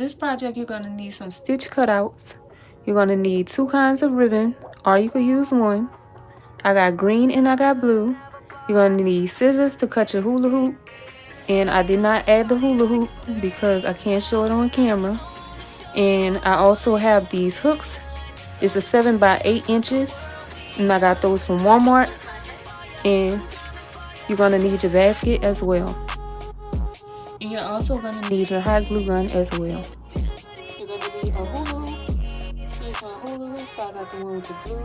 this project, you're going to need some stitch cutouts. You're going to need 2 kinds of ribbon, or you could use one. I got green and I got blue. You're going to need scissors to cut your hula hoop. And I did not add the hula hoop because I can't show it on camera. And I also have these hooks. It's a 7 by 8 inches. And I got those from Walmart. And you're going to need your basket as well. And you're also going to need your hot glue gun as well. You're going to need a hula hoop. Here's my hula hoop. So I got the one with the blue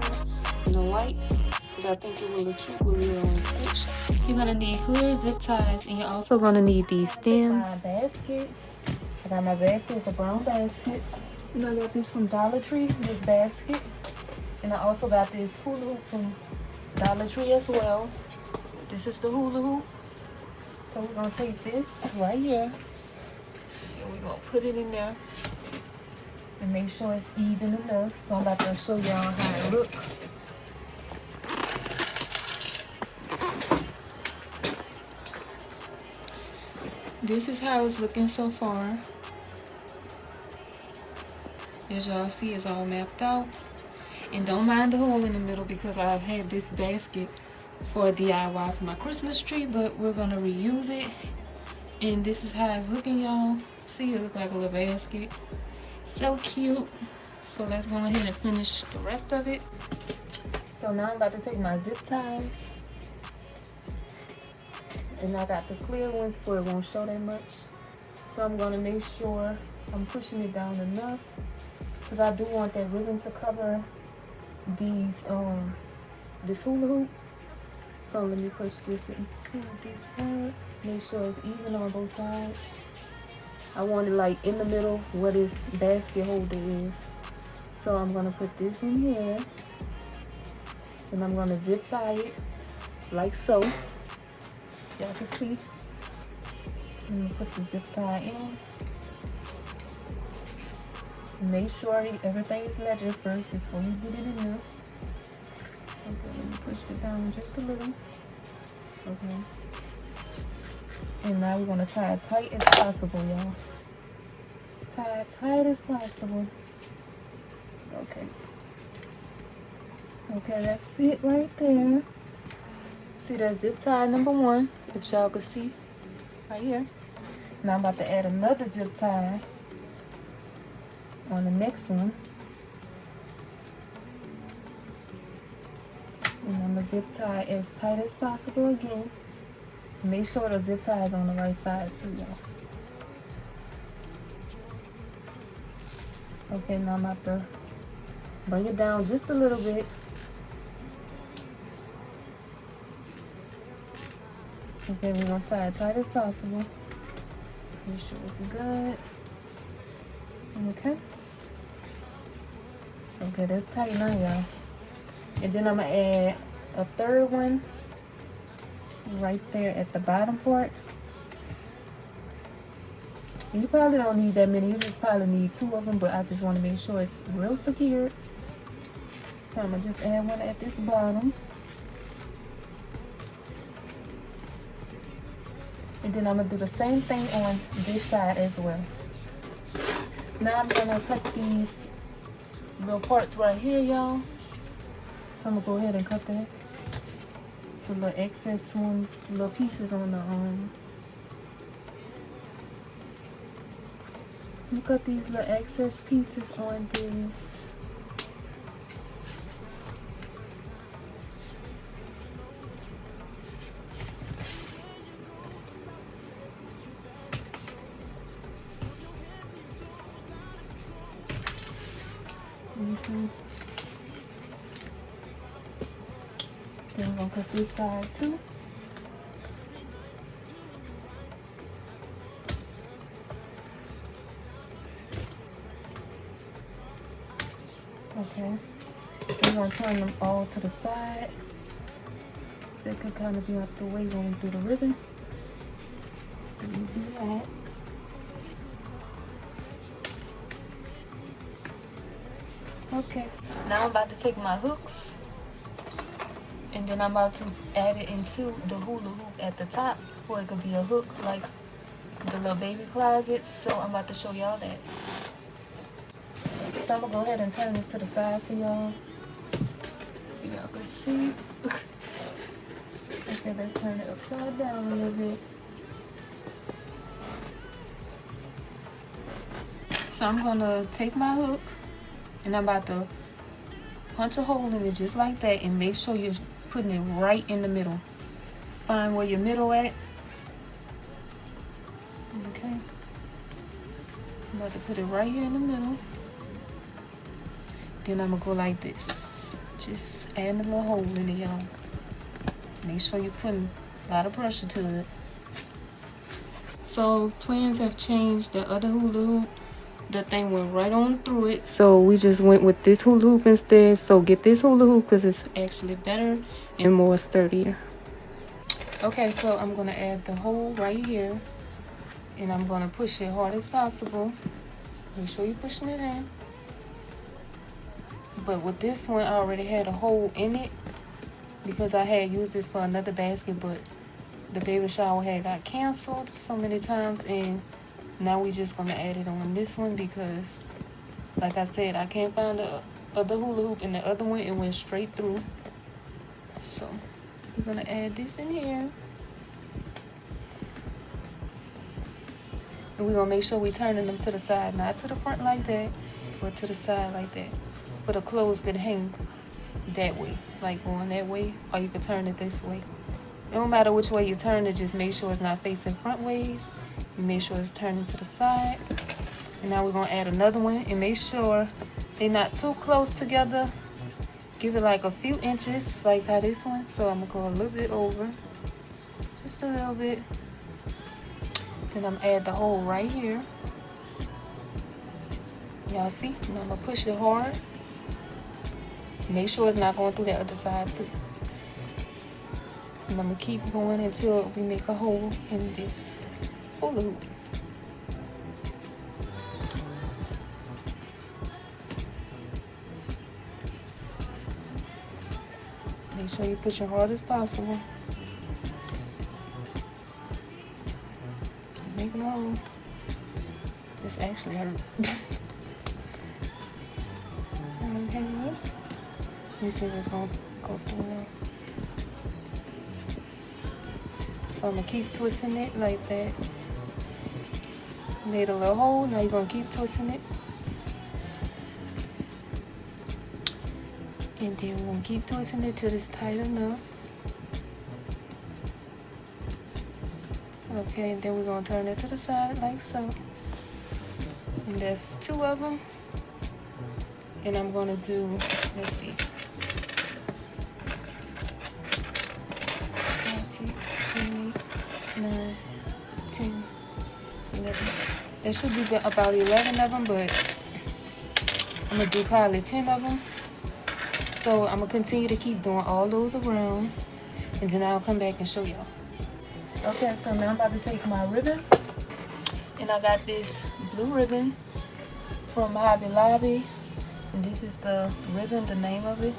and the white, because I think it will look cute with it on stitch. You're going to need clear zip ties, and you're also going to need these stems. My basket. I got my basket. It's a brown basket. And I got this from Dollar Tree, this basket. And I also got this hula hoop from Dollar Tree as well. This is the hula hoop. So we're going to take this right here, and we're going to put it in there and make sure it's even enough. So I'm about to show y'all how it looks. This is how it's looking so far. As y'all see, it's all mapped out. And don't mind the hole in the middle, because I've had this basket for a DIY for my Christmas tree, but we're gonna reuse it. And this is how it's looking, y'all. See, it looks like a little basket. So cute. So let's go ahead and finish the rest of it. So now I'm about to take my zip ties. And I got the clear ones for it won't show that much. So I'm gonna make sure I'm pushing it down enough, because I do want that ribbon to cover these this hula hoop. So let me push this into this part. Make sure it's even on both sides. I want it like in the middle where this basket holder is. So I'm gonna put this in here, and I'm gonna zip tie it like so. Y'all can see. I'm gonna put the zip tie in. Make sure everything is measured first before you get it in there. Okay, let me push it down just a little. Okay. And now we're gonna tie it tight as possible, y'all. Tie it tight as possible. Okay. Okay, that's it right there. See that zip tie number 1, if y'all can see right here. Now I'm about to add another zip tie on the next one. And I'm gonna zip tie as tight as possible again. Make sure the zip tie is on the right side too, y'all. Okay, now I'm about to bring it down just a little bit. Okay, we're gonna tie it tight as possible. Make sure it's good. Okay. Okay, that's tight now, y'all. And then I'm gonna add a third one right there at the bottom part. And you probably don't need that many. You just probably need 2 of them, but I just want to make sure it's real secure. So I'm gonna just add one at this bottom. And then I'm gonna do the same thing on this side as well. Now I'm gonna cut these little parts right here, y'all. So I'm gonna go ahead and cut that. The little excess ones, little pieces on the you cut these little excess pieces on this. Then we're gonna cut this side too. Okay. We're gonna turn them all to the side. They could kind of be out the way when we do the ribbon. So we do that. Okay. Now I'm about to take my hooks, and then I'm about to add it into the hula hoop at the top, for it could be a hook like the little baby closet, so I'm about to show y'all that. So I'm gonna go ahead and turn it to the side for y'all. If y'all can see. Okay, let's turn it upside down a little bit. So I'm gonna take my hook and I'm about to punch a hole in it just like that, and make sure you're putting it right in the middle. Find where your middle at. Okay. I'm about to put it right here in the middle. Then I'm gonna go like this. Just add a little hole in it, y'all. Make sure you're putting a lot of pressure to it. So plans have changed. The other hula hoop, the thing went right on through it. So we just went with this hula hoop instead. So get this hula hoop because it's actually better and more sturdier. Okay, so I'm gonna add the hole right here. And I'm gonna push it hard as possible. Make sure you're pushing it in. But with this one, I already had a hole in it because I had used this for another basket, but the baby shower had got canceled so many times, and now we just gonna add it on this one because, like I said, I can't find the other hula hoop, and the other one, it went straight through. So we're gonna add this in here. And we're gonna make sure we turning them to the side, not to the front like that, but to the side like that. For the clothes could hang that way, like going that way, or you could turn it this way. It don't matter which way you turn it, just make sure it's not facing front ways. And make sure it's turning to the side. And now we're gonna add another one and make sure they're not too close together. Give it like a few inches, like how this one. So I'm gonna go a little bit over, just a little bit. Then I'm gonna add the hole right here. Y'all see? And I'm gonna push it hard. Make sure it's not going through the other side too. And I'm gonna keep going until we make a hole in this hula hoop. Make sure you push it hard as possible. Keep making a hole. This actually hurt. Okay. Let me see if it's gonna go through now. So I'm gonna keep twisting it like that. Made a little hole, now you're gonna keep twisting it. And then we're gonna keep twisting it till it's tight enough. Okay, and then we're gonna turn it to the side like so. And there's 2 of them. And I'm gonna do, let's see. 5, 6, 7, 8, 9, 10, 11. There should be about 11 of them, but I'm gonna do probably 10 of them. So I'm gonna continue to keep doing all those around, and then I'll come back and show y'all. Okay, so now I'm about to take my ribbon, and I got this blue ribbon from Hobby Lobby. And this is the ribbon, the name of it,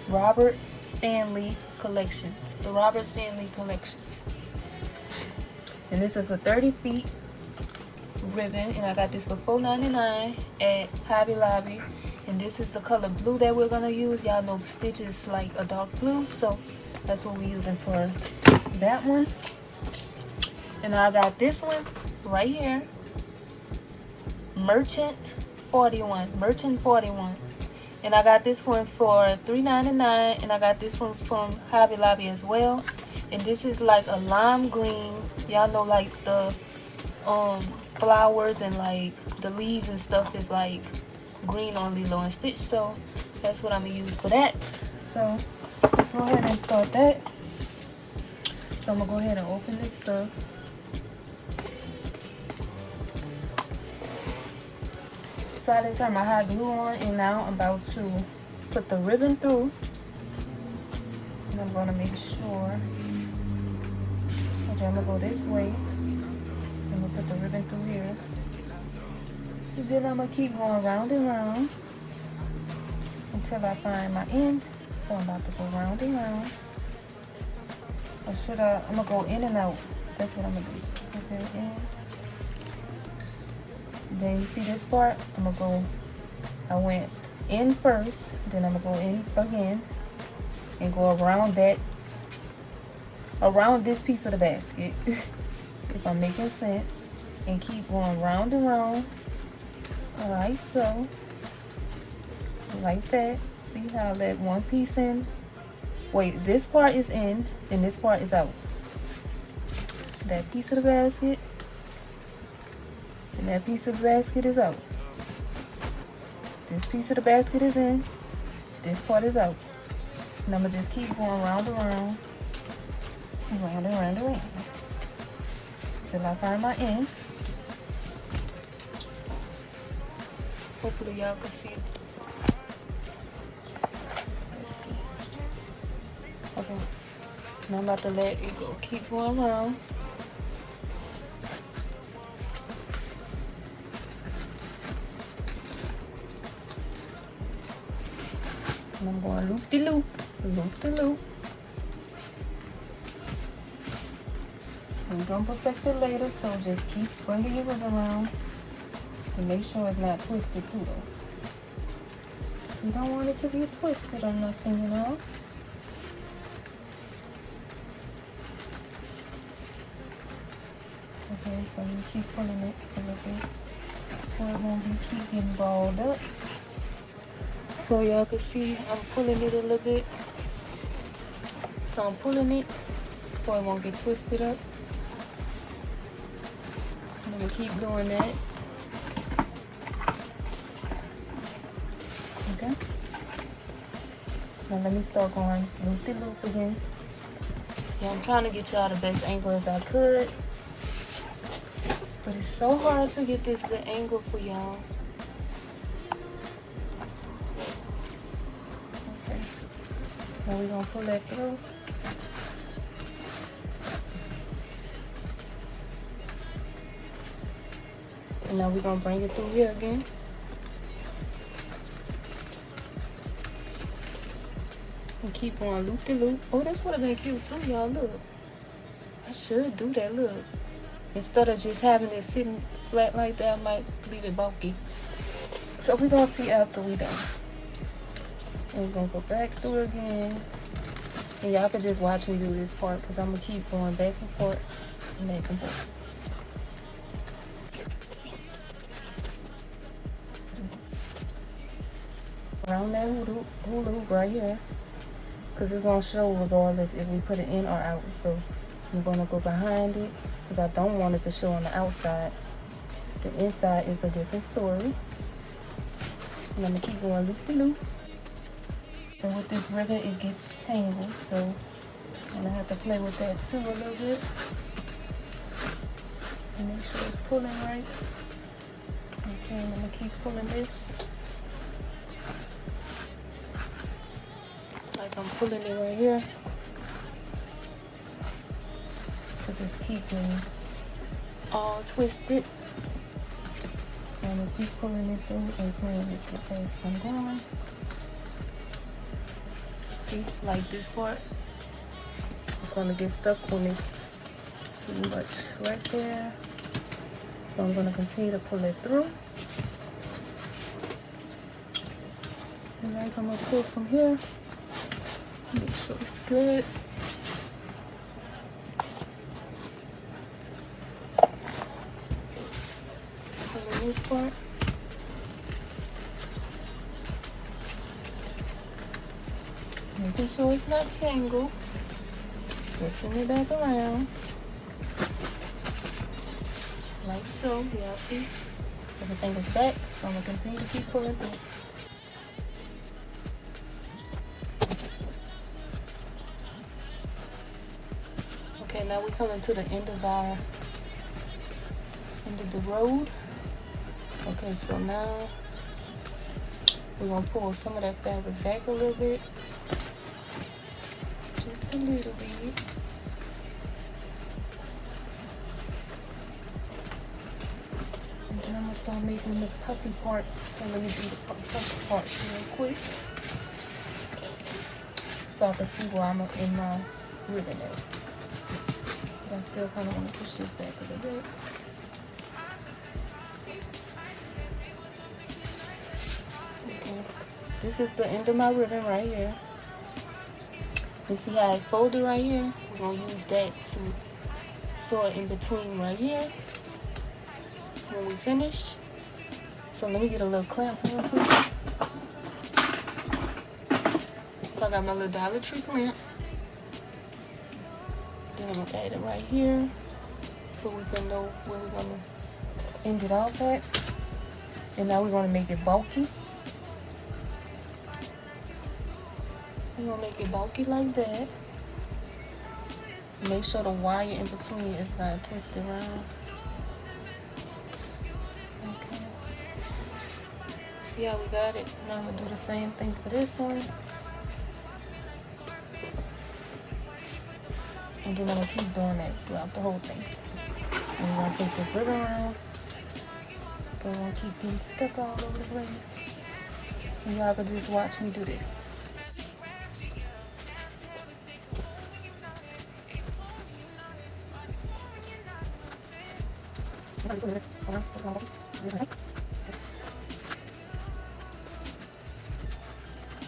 Robert Stanley Collections. The Robert Stanley Collections. And this is a 30 feet ribbon, and I got this for $4.99 at Hobby Lobby. And this is the color blue that we're gonna use. Y'all know Stitch is like a dark blue, so that's what we're using for that one. And I got this one right here, Merchant 41, and I got this one for $3.99, and I got this one from Hobby Lobby as well. And this is like a lime green. Y'all know like the flowers and like the leaves and stuff is like green on Lilo and Stitch, so that's what I'm gonna use for that. So let's go ahead and start that. So I'm gonna go ahead and open this stuff. So I didn't turn my hot glue on, and now I'm about to put the ribbon through. And I'm gonna make sure. Okay, I'm gonna go this way. I'm gonna put the ribbon through here. And then I'm gonna keep going round and round until I find my end. So I'm about to go round and round. Or should I'm gonna go in and out. That's what I'm gonna do. Okay, in Then you see this part, I went in first, then I'm gonna go in again and go around this piece of the basket, if I'm making sense, and keep going round and round, like so, like that. See how I let one piece in? Wait, this part is in and this part is out. That piece of the basket and that piece of the basket is out. This piece of the basket is in, this part is out. And I'm gonna just keep going round and round, round and round and round, till I find my end. Hopefully y'all can see. Let's see. Okay, now I'm about to let it go. Keep going around. And I'm going loop-de-loop, loop-de-loop. We're gonna perfect it later, so just keep bringing your ribbon around and make sure it's not twisted too though. So you don't want it to be twisted or nothing, you know? Okay, so you keep pulling it a little bit so it won't be keeping balled up. So y'all can see I'm pulling it a little bit. So I'm pulling it so it won't get twisted up. I'm gonna keep doing that. Okay. Now let me start going loop de loop again. Yeah, I'm trying to get y'all the best angle as I could. But it's so hard to get this good angle for y'all. Okay. Now we're gonna pull that through. And now we're gonna bring it through here again. And keep on loop de loop. Oh, this would have been cute too, y'all. Look. I should do that, look. Instead of just having it sitting flat like that, I might leave it bulky. So we're gonna see after we done. And we're gonna go back through it again. And y'all can just watch me do this part because I'm gonna keep going back and forth and back and forth. Around that hula hoop right here, because it's gonna show regardless if we put it in or out. So I'm gonna go behind it because I don't want it to show on the outside. The inside is a different story. And I'm gonna keep going loop de loop. And with this ribbon, it gets tangled, so I'm gonna have to play with that too a little bit and make sure it's pulling right. Okay, and I'm gonna keep pulling this. Like I'm pulling it right here, because it's keeping all twisted. So I'm gonna keep pulling it through and pulling it through as I'm going. See, like this part, it's gonna get stuck when it's too much right there. So I'm gonna continue to pull it through. And like I'm gonna pull from here. Make sure it's good. Pulling this part. Making sure it's not tangled. Twisting it back around. Like so. Y'all see? Everything is back. So I'm gonna continue to keep pulling through. Okay, now we're coming to the end of the road. Okay, so now we're gonna pull some of that fabric back a little bit. Just a little bit. And then I'm gonna start making the puffy parts. So let me do the puffy parts real quick. So I can see where I'm in my ribbon at. But I still kind of want to push this back a little bit. this is the end of my ribbon right here. You see how it's folded right here? We're gonna use that to sew it in between right here when we finish. So let me get a little clamp real quick. So I got my little Dollar Tree clamp. Then I'm gonna add it right here so we can know where we're gonna end it off at. And now we're gonna make it bulky. We're gonna make it bulky like that. Make sure the wire in between is not twisted around. Okay. See how we got it? Now I'm gonna do the same thing for this one. And then I'm gonna keep doing that throughout the whole thing. And we're gonna take this ribbon around. But we're gonna keep getting stuck all over the place. And y'all can just watch me do this.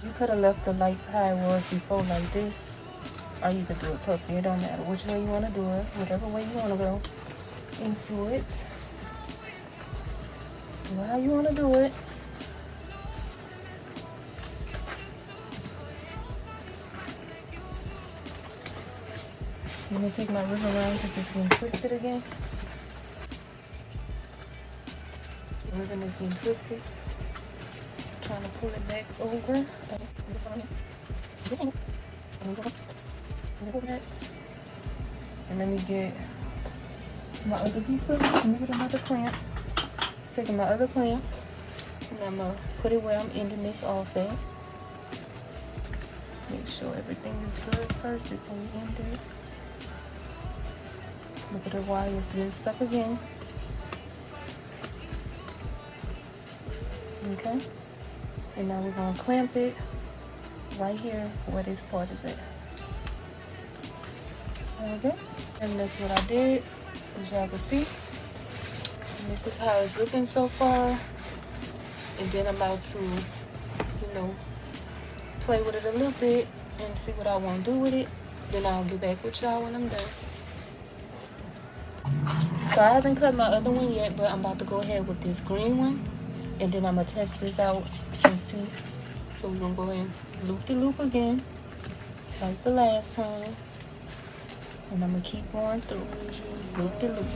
You could have left the light how it was before like this, or you could do it puffy. It don't matter which way you want to do it, whatever way you want to go into it. Do how you want to do it. Let me take my ribbon around because it's getting twisted again. The ribbon is getting twisted. I'm trying to pull it back over. And let me get my other piece of it. Let me get another clamp. Taking my other clamp. And I'm going to put it where I'm ending this off at. Make sure everything is good first before we end it. Look at the wire, it's getting stuck again. Okay. And now we're going to clamp it right here where this part is at. Okay. And that's what I did, as y'all can see. And this is how it's looking so far. And then I'm about to, play with it a little bit and see what I want to do with it. Then I'll get back with y'all when I'm done. So I haven't cut my other one yet, but I'm about to go ahead with this green one. And then I'm going to test this out and see. So we're going to go ahead and loop the loop again, like the last time. And I'm going to keep going through, loop the loop.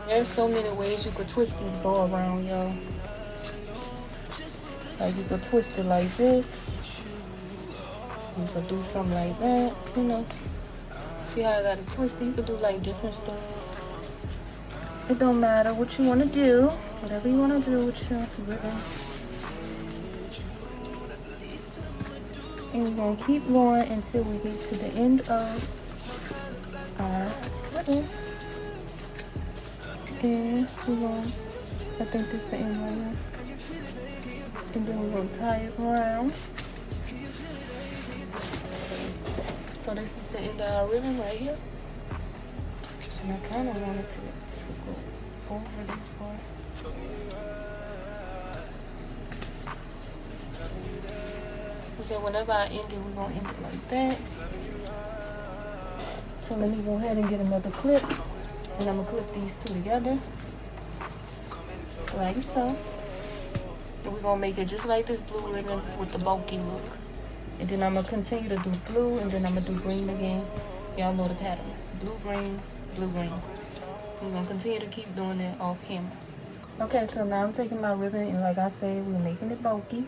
There's so many ways you could twist this bow around, y'all. Like you could twist it like this. You could do something like that, See how I got it twisted? You could do like different stuff. It don't matter what you want to do. Whatever you want to do with your ribbon. And we're going to keep going until we get to the end of our ribbon. And we're going to, I think this is the end right here. And then we're going to tie it around. So this is the end of our ribbon right here. And I kind of wanted to go over this part. Okay, whenever I end it, we're going to end it like that. So let me go ahead and get another clip. And I'm going to clip these two together. Like so. And we're going to make it just like this blue ribbon with the bulky look. And then I'm going to continue to do blue, and then I'm going to do green again. Y'all know the pattern. Blue, green, blue, green. We're going to continue to keep doing it off camera. Okay, so now I'm taking my ribbon, and like I said, we're making it bulky.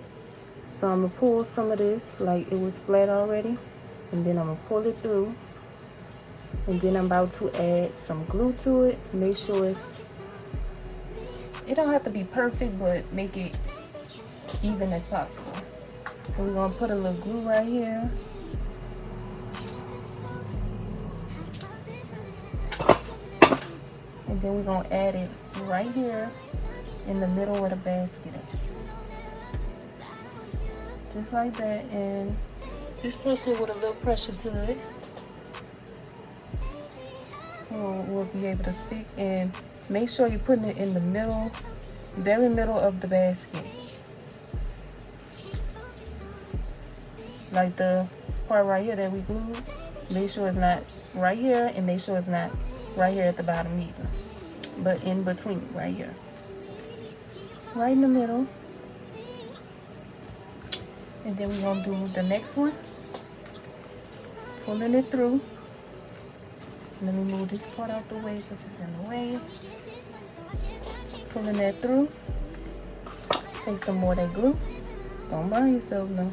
So I'm going to pull some of this like it was flat already. And then I'm going to pull it through. And then I'm about to add some glue to it. Make sure it don't have to be perfect, but make it even as possible. So we're going to put a little glue right here. And then we're going to add it right here in the middle of the basket. Just like that. And Just press it with a little pressure to it. We'll be able to stick, and make sure you're putting it in the middle, very middle of the basket. Like the part right here that we glued, make sure it's not right here, and make sure it's not right here at the bottom either, but in between right here, right in the middle. And then we're gonna do the next one, pulling it through. Let me move this part out the way because it's in the way. Pulling that through. Take some more of that glue. Don't burn yourself now.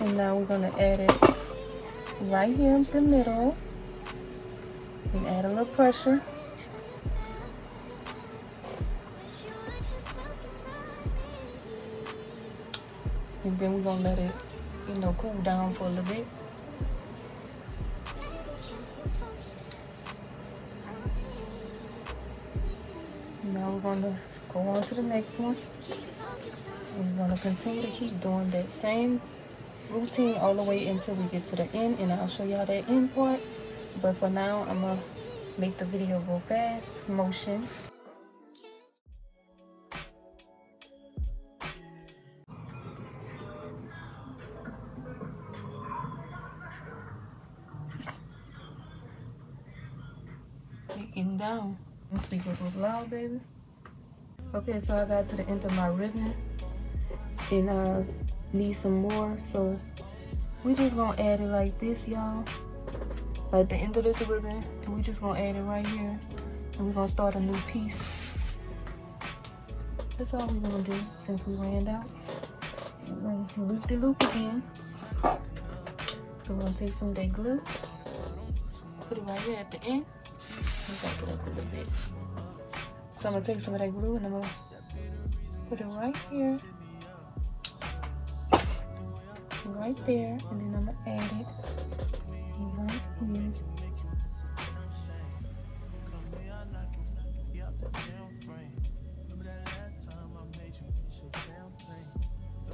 And now we're gonna add it right here in the middle. And add a little pressure. And then we're gonna let it, cool down for a little bit. Now we're gonna go on to the next one. And we're gonna continue to keep doing that same routine all the way until we get to the end, and I'll show y'all that end part. But for now, I'm gonna make the video go fast motion. Getting down. The speakers was loud, baby. Okay, so I got to the end of my ribbon, and I need some more, so we just gonna add it like this, y'all. Like the end of this ribbon, and we just gonna add it right here, and we're gonna start a new piece. That's all we're gonna do since we ran out. We're gonna loop the loop again. So we're gonna take some of that glue, put it right here at the end. Back it up a little bit. So I'm gonna take some of that glue and I'm gonna put it right here, right there, and then I'm gonna add it right here.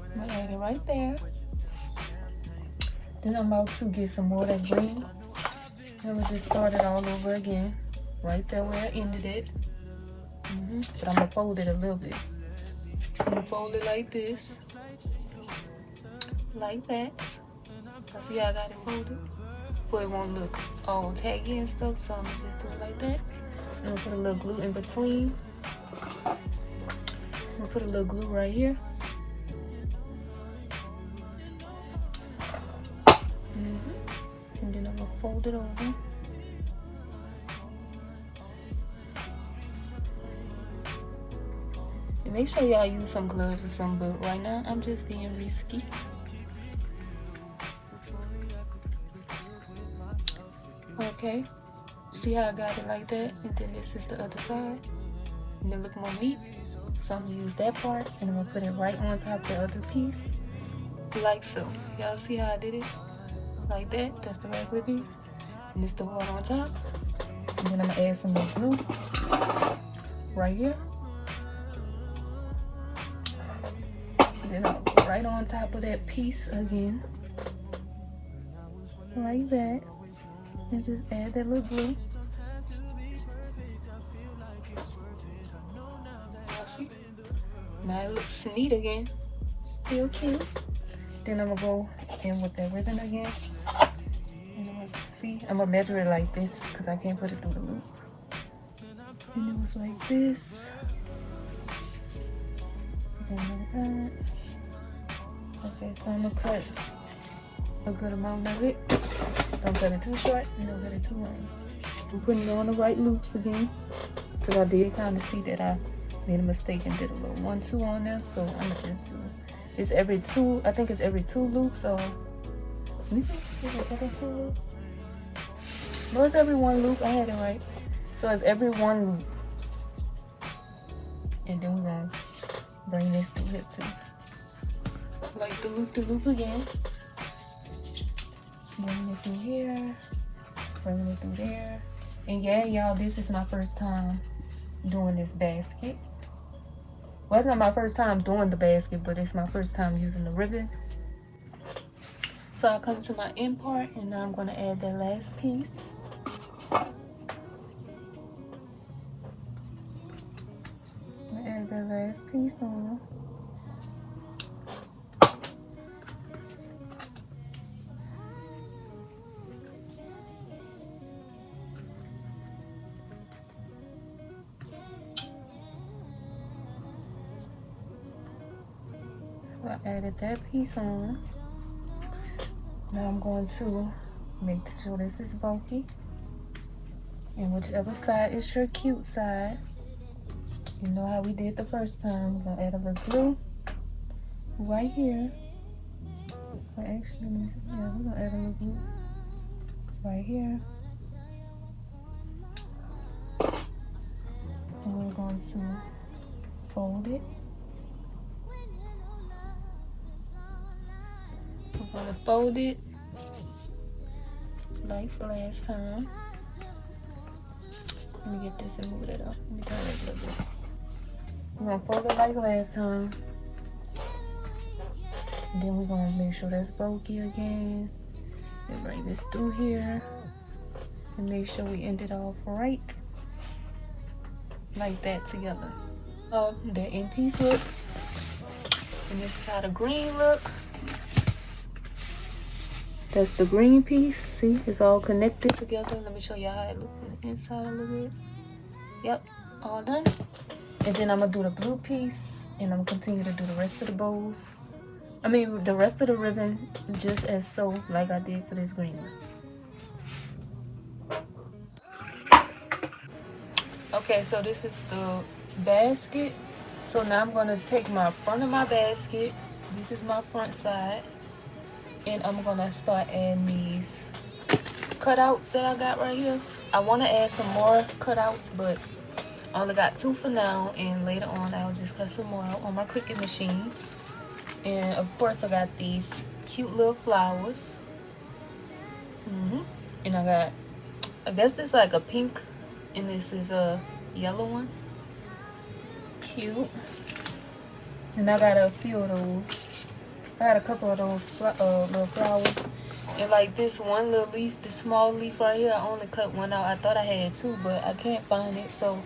I'm gonna add it right there. Then I'm about to get some more of that green. I'm gonna just start it all over again, right there where I ended it. But I'm gonna fold it a little bit. I'm gonna fold it like this, like that. See how I got it folded? For it won't look all taggy and stuff, so I'm gonna just do it like that. I'm gonna put a little glue in between. I'm gonna put a little glue right here. And then I'm gonna fold it over. And make sure y'all use some gloves or something, but right now I'm just being risky. Okay, see how I got it like that? And then this is the other side. And it look more neat. So I'm gonna use that part and I'm gonna put it right on top of the other piece. Like so. Y'all see how I did it? Like that. That's the regular piece. And it's the one on top. And then I'm gonna add some more glue right here. And then I'll go right on top of that piece again. Like that. And just add that little glue. Y'all see? Now it looks neat again. Still cute. Then I'm gonna go in with that ribbon again. And I'm gonna see. I'm gonna measure it like this because I can't put it through the loop. And it was like this. Then like that. Okay, so I'm gonna cut a good amount of it. Don't cut it too short and don't cut it too long. I'm putting it on the right loops again because I did kind of see that I made a mistake and did a little 1-2 on there. So I'm gonna just do it's every 2. I think it's every 2 loops. Or let me see. Is it every 2 loops? No, it's every 1 loop. I had it right. So it's every 1 loop. And then we're gonna bring this through here too. Like the loop again. Bring it through here, bring it through there. And yeah, y'all, this is my first time doing this basket. Well, it's not my first time doing the basket, but it's my first time using the ribbon. So I come to my end part, and now I'm gonna add that last piece. Add that last piece on. So I added that piece on. Now I'm going to make sure this is bulky. And whichever side is your cute side, you know how we did the first time. We're gonna add a little glue right here. Well, actually, yeah, we're gonna add a little glue right here. And we're going to fold it. We're gonna fold it like last time. Let me get this and move it up. Let me turn it a little bit. We're gonna fold it like last time. And then we're gonna make sure that's bulky again. And bring this through here. And make sure we end it off right. Like that together. Oh, the end piece look. And this is how the green look. That's the green piece. See, it's all connected together. Let me show y'all how it looks from the inside a little bit. Yep, all done. And then I'm gonna do the blue piece, and I'm gonna continue to do the rest of the bows. I mean, the rest of the ribbon, just as so, like I did for this green one. Okay, so this is the basket. So now I'm gonna take my front of my basket. This is my front side. And I'm gonna start adding these cutouts that I got right here. I wanna add some more cutouts, but I only got 2 for now. And later on, I'll just cut some more out on my Cricut machine. And of course, I got these cute little flowers. And I guess it's like a pink, and this is a yellow one. Cute. And I got a few of those. I got a couple of those little flowers. And like this one little leaf, this small leaf right here, I only cut one out. I thought I had 2, but I can't find it. So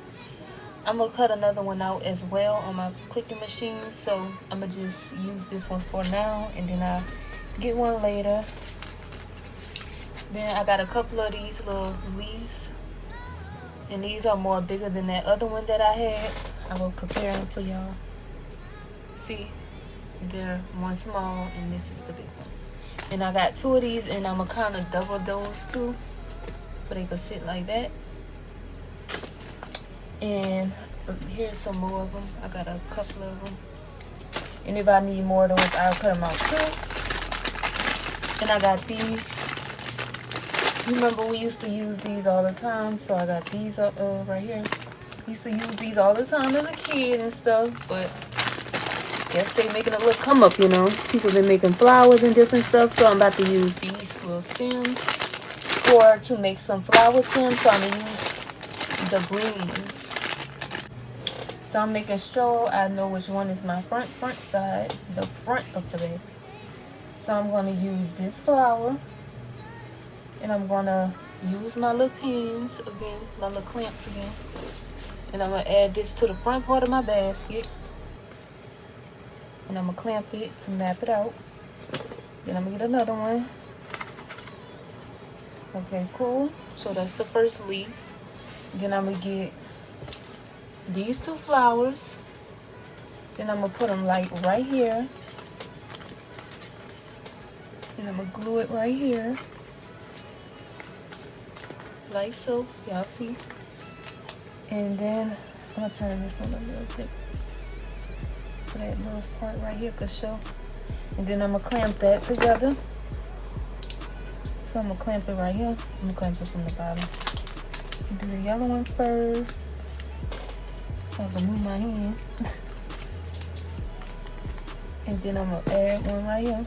I'm gonna cut another one out as well on my Cricut machine. So I'm gonna just use this one for now, and then I'll get one later. Then I got a couple of these little leaves. And these are more bigger than that other one that I had. I will compare them for y'all. See? They're one small, and this is the big one. And I got 2 of these, and I'm gonna kind of double those 2 so they could sit like that. And here's some more of them. I got a couple of them, and if I need more of those, I'll cut them out too. And I got these. Remember, we used to use these all the time, so I got these up right here. Used to use these all the time as a kid and stuff, but guess they making a little come up, you know. People been making flowers and different stuff, so I'm about to use these little stems to make some flower stems. So I'm gonna use the green ones. So I'm making sure I know which one is my front side, the front of the basket. So I'm gonna use this flower, and I'm gonna use my little pins again, my little clamps again, and I'm gonna add this to the front part of my basket. And I'm gonna clamp it to map it out. Then I'm gonna get another one. Okay, cool. So that's the first leaf. Then I'm gonna get these 2 flowers. Then I'm gonna put them like right here. And I'm gonna glue it right here. Like so, y'all see. And then I'm gonna turn this on a little bit. That little part right here could show. And then I'm gonna clamp that together. So I'm gonna clamp it right here. I'm gonna clamp it from the bottom. Do the yellow one first. So I can move my hand. And then I'm gonna add one right here.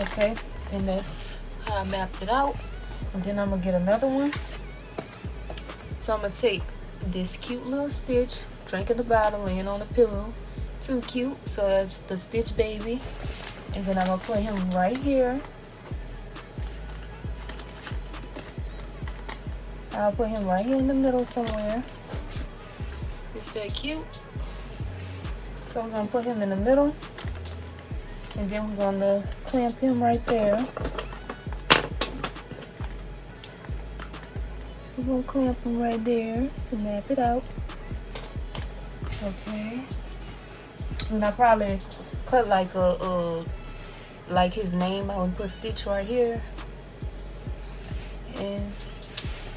Okay, and that's how I mapped it out. And then I'm gonna get another one. So I'm gonna take this cute little Stitch, drinking the bottle, laying on the pillow. Too cute. So that's the Stitch baby. And then I'm gonna put him right here. I'll put him right here in the middle somewhere. Is that cute? So we're gonna put him in the middle. And then we're gonna clamp him right there. We're gonna clamp him right there to map it out. Okay. And I probably cut like like his name. I would put Stitch right here. And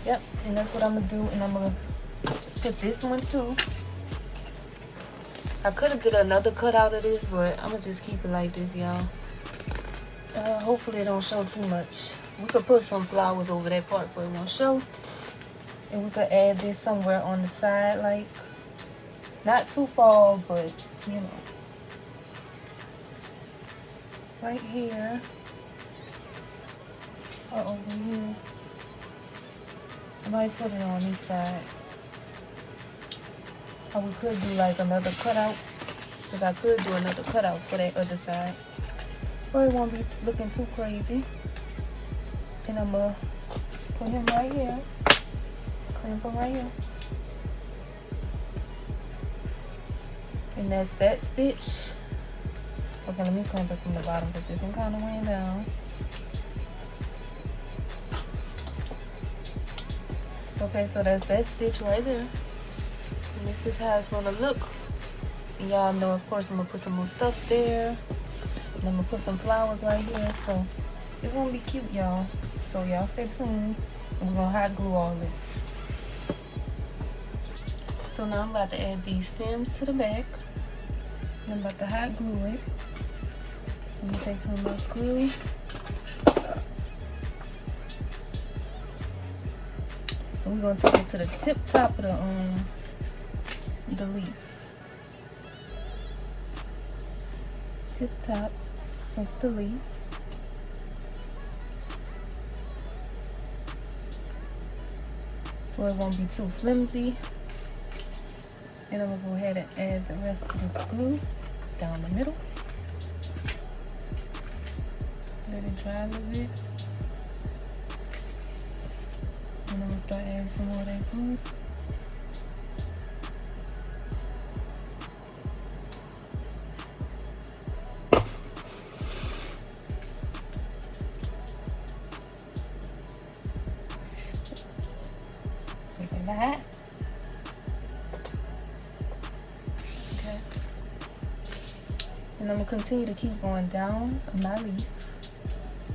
yep, and that's what I'm gonna do. And I'm gonna put this one too. I could have did another cut out of this, but I'm gonna just keep it like this, y'all. Hopefully it don't show too much. We could put some flowers over that part for it won't show. And we could add this somewhere on the side, like not too far, but you know, right here or over here. I might put it on this side. Or we could do like another cutout, because I could do another cutout for that other side. But it won't be looking too crazy. And I'm gonna put him right here. Clamp him right here. And that's that Stitch. Okay, let me clamp it from the bottom because this one kind of weighing down. Okay, so that's that Stitch right there. And this is how it's gonna look. And y'all know, of course, I'm gonna put some more stuff there. And I'm gonna put some flowers right here. So it's gonna be cute, y'all. So y'all stay tuned. And we're gonna hot glue all this. So now I'm about to add these stems to the back. And I'm about to hot glue it. I'm gonna take some of my glue. And we're gonna take it to the tip top of the leaf. Tip top of the leaf. So it won't be too flimsy. And I'm gonna go ahead and add the rest of this glue down the middle. Let it dry a little bit. And I'm gonna start adding some more of that glue. Like that. Okay. And I'm gonna continue to keep going down my leaf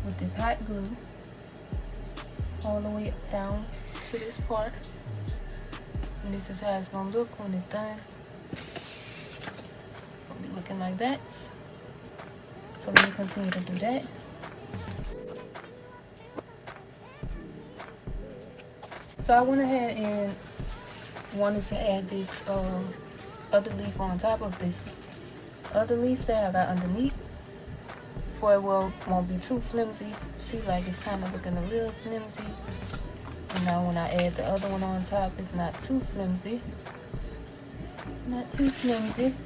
with this hot glue all the way down to this part. And this is how it's gonna look when it's done. It's gonna be looking like that. So let me continue to do that. So I went ahead and wanted to add this other leaf on top of this other leaf that I got underneath, for it won't be too flimsy. See, like it's kind of looking a little flimsy. And now when I add the other one on top, it's not too flimsy. Not too flimsy.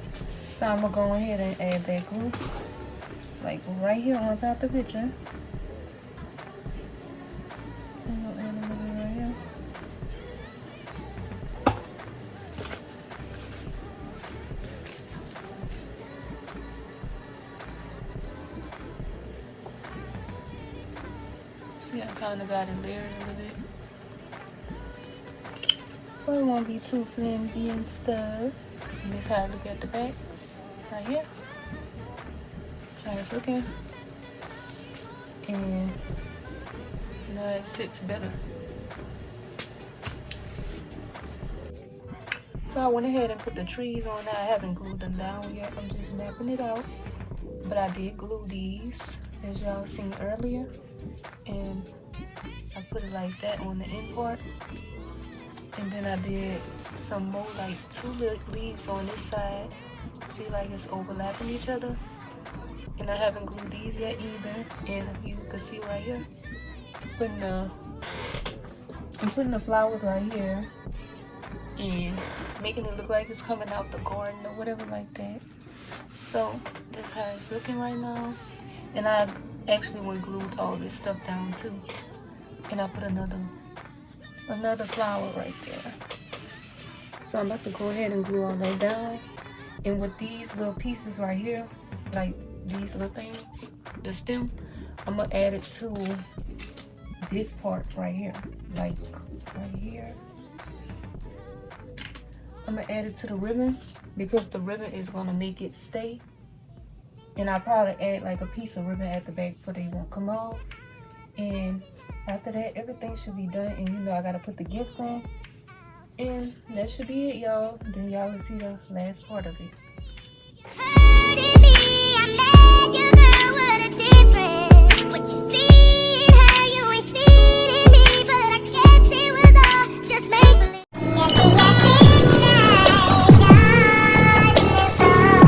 So I'm gonna go ahead and add that glue, like right here on top of the picture. I'm gonna add a little bit right here. See, I kind of got it layered a little bit. But it won't be too flimsy and stuff. And this is how I look at the back, right here. That's how it's looking. And now it sits better. So I went ahead and put the trees on. I haven't glued them down yet. I'm just mapping it out. But I did glue these, as y'all seen earlier. And I put it like that on the end part. And then I did some more, like 2 leaves on this side. See, like it's overlapping each other. And I haven't glued these yet either. And you can see right here, I'm putting the flowers right here. and making it look like it's coming out the garden or whatever like that. So that's how it's looking right now. And I actually went glued all this stuff down too. And I put another flower right there. So I'm about to go ahead and glue all that down. And with these little pieces right here, like these little things, the stem, I'm gonna add it to this part right here, like right here. I'm gonna add it to the ribbon because the ribbon is gonna make it stay. And I'll probably add like a piece of ribbon at the back so they won't come off. And after that, everything should be done. And you know I gotta put the gifts in. And that should be it, y'all. Then y'all will see the last part of it.